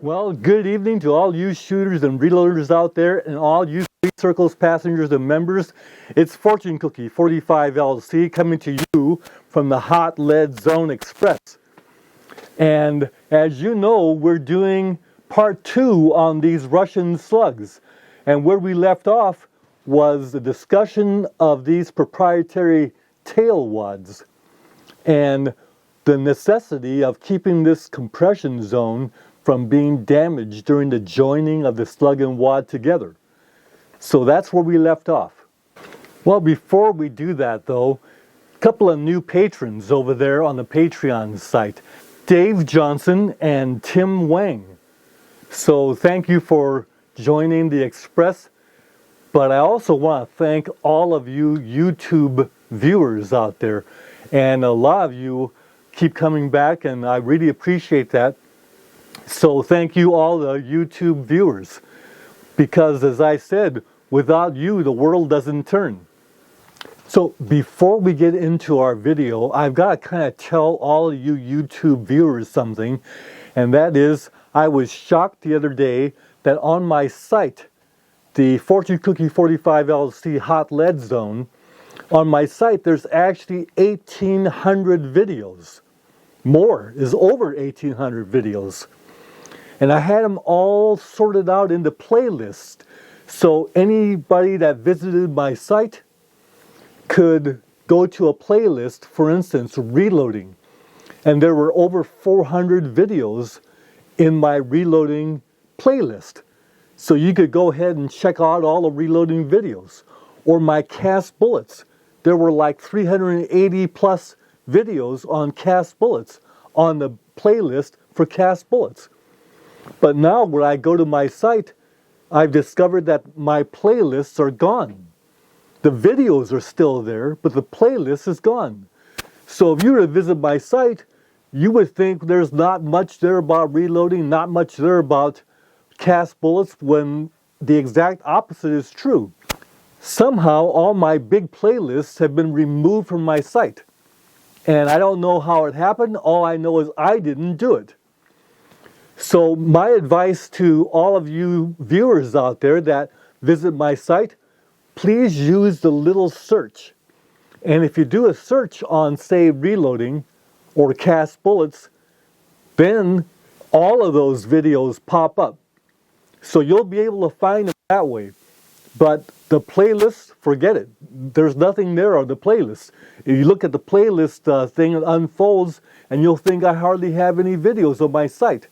Well, good evening to all you shooters and reloaders out there and all you Street Circles passengers and members. It's Fortune Cookie 45 LC coming to you from the Hot Lead Zone Express. And as you know, we're doing part 2 on these Russian slugs. And where we left off was the discussion of these proprietary tail wads and the necessity of keeping this compression zone from being damaged during the joining of the slug and wad together. So that's where we left off. Well, before we do that though, a couple of new patrons over there on the Patreon site, Dave Johnson and Tim Wang. So thank you for joining the Express, but I also want to thank all of you YouTube viewers out there, and a lot of you keep coming back and I really appreciate that. So thank you all the YouTube viewers, because as I said, without you the world doesn't turn. So before we get into our video, I've got to kind of tell all of you YouTube viewers something, and that is I was shocked the other day that on my site, the Fortune Cookie 45 LC Hot Lead Zone, on my site there's actually 1,800 videos. More is over 1,800 videos. And I had them all sorted out into playlists, so anybody that visited my site could go to a playlist, for instance, reloading. And there were over 400 videos in my reloading playlist. So you could go ahead and check out all the reloading videos. Or my cast bullets. There were like 380 plus videos on cast bullets on the playlist for cast bullets. But now when I go to my site, I've discovered that my playlists are gone. The videos are still there, but the playlist is gone. So if you were to visit my site, you would think there's not much there about reloading, not much there about cast bullets, when the exact opposite is true. Somehow all my big playlists have been removed from my site. And I don't know how it happened. All I know is I didn't do it. So my advice to all of you viewers out there that visit my site, please use the little search. And if you do a search on, say, reloading or cast bullets, then all of those videos pop up. So you'll be able to find them that way. But the playlist, forget it. There's nothing there on the playlist. If you look at the playlist thing, it unfolds, and you'll think I hardly have any videos on my site.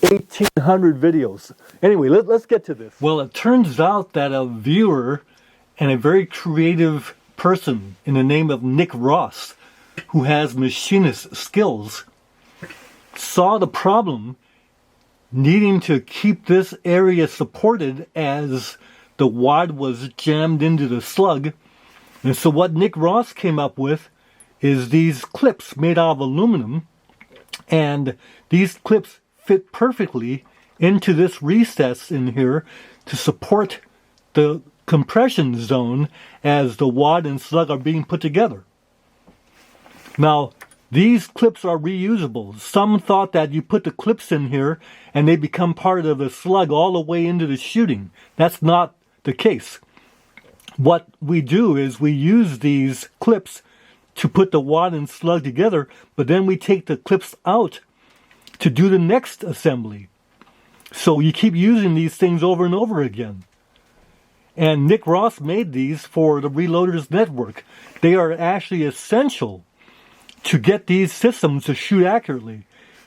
1,800 videos. Anyway, let's get to this. Well, it turns out that a viewer and a very creative person in the name of Nick Ross, who has machinist skills, saw the problem needing to keep this area supported as the wad was jammed into the slug. And so what Nick Ross came up with is these clips made out of aluminum, and these clips fit perfectly into this recess in here to support the compression zone as the wad and slug are being put together. Now, these clips are reusable. Some thought that you put the clips in here and they become part of the slug all the way into the shooting. That's not the case. What we do is we use these clips to put the wad and slug together, but then we take the clips out to do the next assembly. So you keep using these things over and over again. And Nick Ross made these for the Reloaders Network. They are actually essential to get these systems to shoot accurately,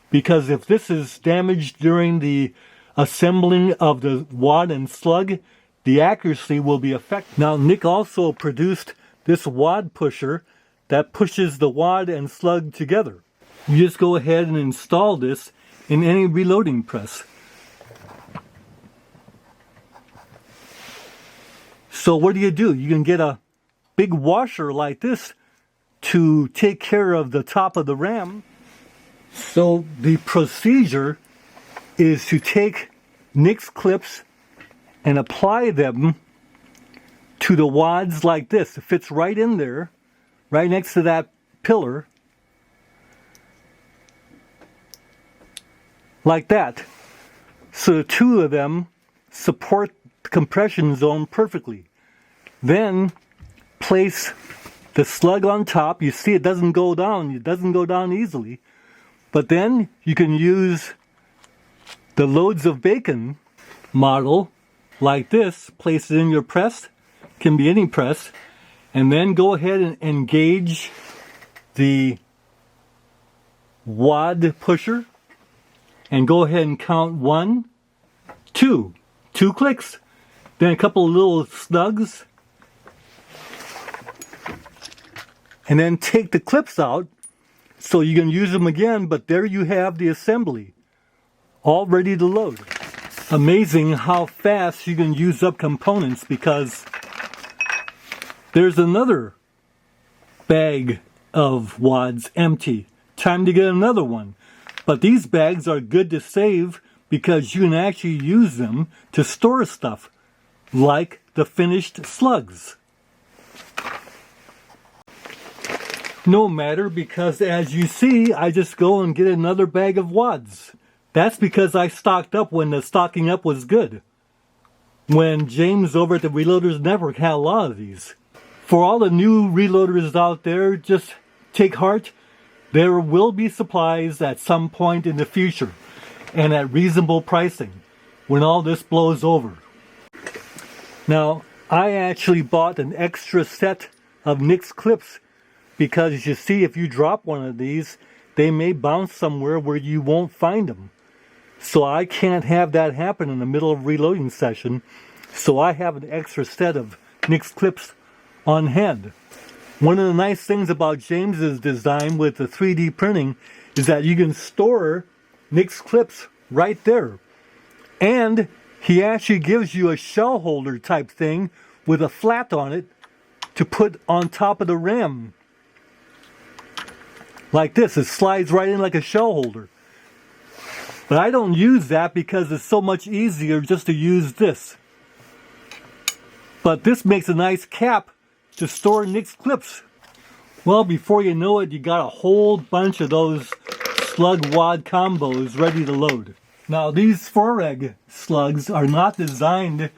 because if this is damaged during the assembling of the wad and slug, the accuracy will be affected. Now, Nick also produced this Wad Pusher that pushes the wad and slug together. You just go ahead and install this in any reloading press. So what do? You can get a big washer like this to take care of the top of the ram. So the procedure is to take Nick's clips and apply them to the wads like this. It fits right in there, right next to that pillar, like that. so the two of them support the compression zone perfectly. Then place the slug on top. You see it doesn't go down. It doesn't go down easily. But then you can use the loads of bacon model like this. Place it in your press. Can be any press. And then go ahead and engage the Wad Pusher. And go ahead and count 1, 2. 2 clicks. Then a couple of little slugs. And then take the clips out so you can use them again, but there you have the assembly all ready to load. Amazing how fast you can use up components, because there's another bag of wads empty. Time to get another one. But these bags are good to save because you can actually use them to store stuff, like the finished slugs. No matter, because as you see, I just go and get another bag of wads. That's because I stocked up when the stocking up was good. When James over at the Reloaders Network had a lot of these. For all the new reloaders out there, just take heart. There will be supplies at some point in the future, and at reasonable pricing, when all this blows over. Now, I actually bought an extra set of Nix clips, because you see, if you drop one of these, they may bounce somewhere where you won't find them. So I can't have that happen in the middle of reloading session, so I have an extra set of Nix clips on hand. One of the nice things about James's design with the 3D printing is that you can store Nix clips right there. And he actually gives you a shell holder type thing with a flat on it to put on top of the ram. Like this, it slides right in like a shell holder. But I don't use that because it's so much easier just to use this. But this makes a nice cap to store Nix clips. Well, before you know it, you got a whole bunch of those slug wad combos ready to load. Now, these 4-egg slugs are not designed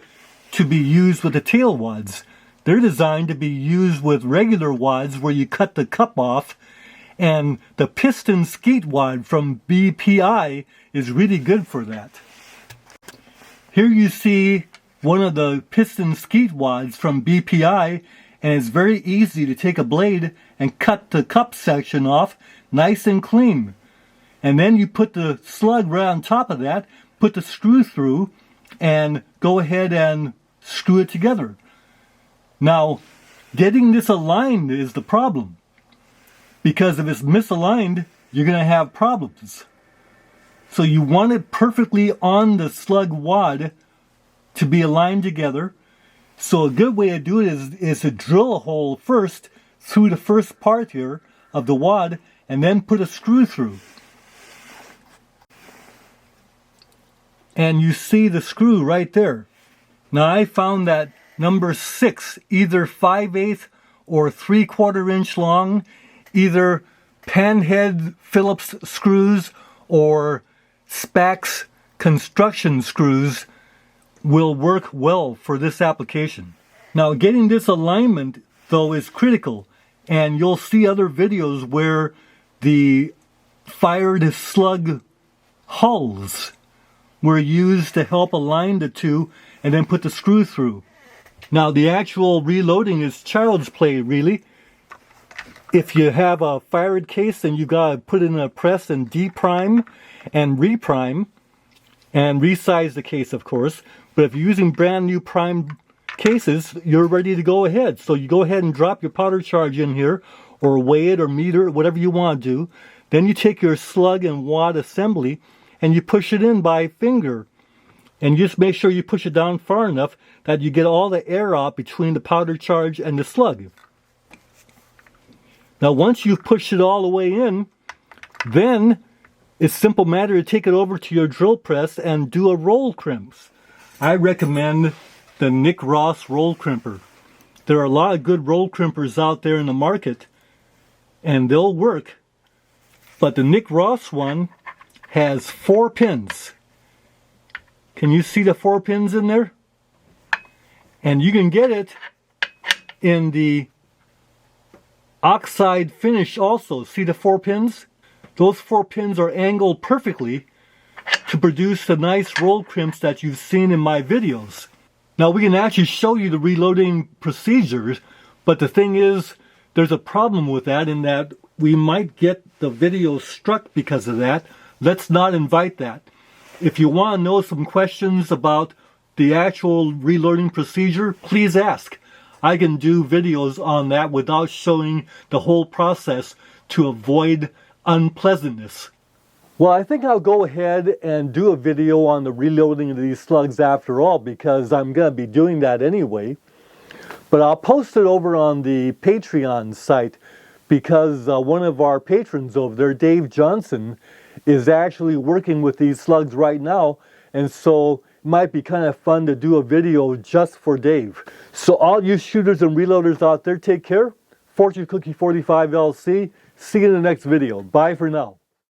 to be used with the tail wads. They're designed to be used with regular wads where you cut the cup off, and the piston skeet wad from BPI is really good for that. Here you see one of the piston skeet wads from BPI, and it's very easy to take a blade and cut the cup section off nice and clean. And then you put the slug right on top of that, put the screw through, and go ahead and screw it together. Now, getting this aligned is the problem, because if it's misaligned, you're going to have problems. So you want it perfectly on the slug wad to be aligned together. So a good way to do it is to drill a hole first through the first part here of the wad, and then put a screw through. And you see the screw right there. Now I found that number 6, either 5/8 or 3/4 inch long, either panhead Phillips screws or Spax construction screws will work well for this application. Now, getting this alignment though is critical, and you'll see other videos where the fired slug hulls were used to help align the two and then put the screw through. Now, the actual reloading is child's play, really. If you have a fired case, then you got to put it in a press and deprime and reprime and resize the case, of course. But if you're using brand new primed cases, you're ready to go ahead. So you go ahead and drop your powder charge in here, or weigh it or meter it, whatever you want to do. Then you take your slug and wad assembly and you push it in by finger. And just make sure you push it down far enough that you get all the air out between the powder charge and the slug. Now, once you've pushed it all the way in, then it's a simple matter to take it over to your drill press and do a roll crimps. I recommend the Nick Ross roll crimper. There are a lot of good roll crimpers out there in the market, and they'll work. But the Nick Ross one has 4 pins. Can you see the 4 pins in there? And you can get it in the oxide finish also. See the 4 pins? Those 4 pins are angled perfectly to produce the nice roll crimps that you've seen in my videos. Now we can actually show you the reloading procedures, but the thing is, there's a problem with that in that we might get the video struck because of that. Let's not invite that. If you want to know some questions about the actual reloading procedure, please ask. I can do videos on that without showing the whole process to avoid unpleasantness. Well, I think I'll go ahead and do a video on the reloading of these slugs after all, because I'm going to be doing that anyway. But I'll post it over on the Patreon site, because one of our patrons over there, Dave Johnson, is actually working with these slugs right now, and so it might be kind of fun to do a video just for Dave. So all you shooters and reloaders out there, take care. Fortune Cookie 45 LC. See you in the next video. Bye for now.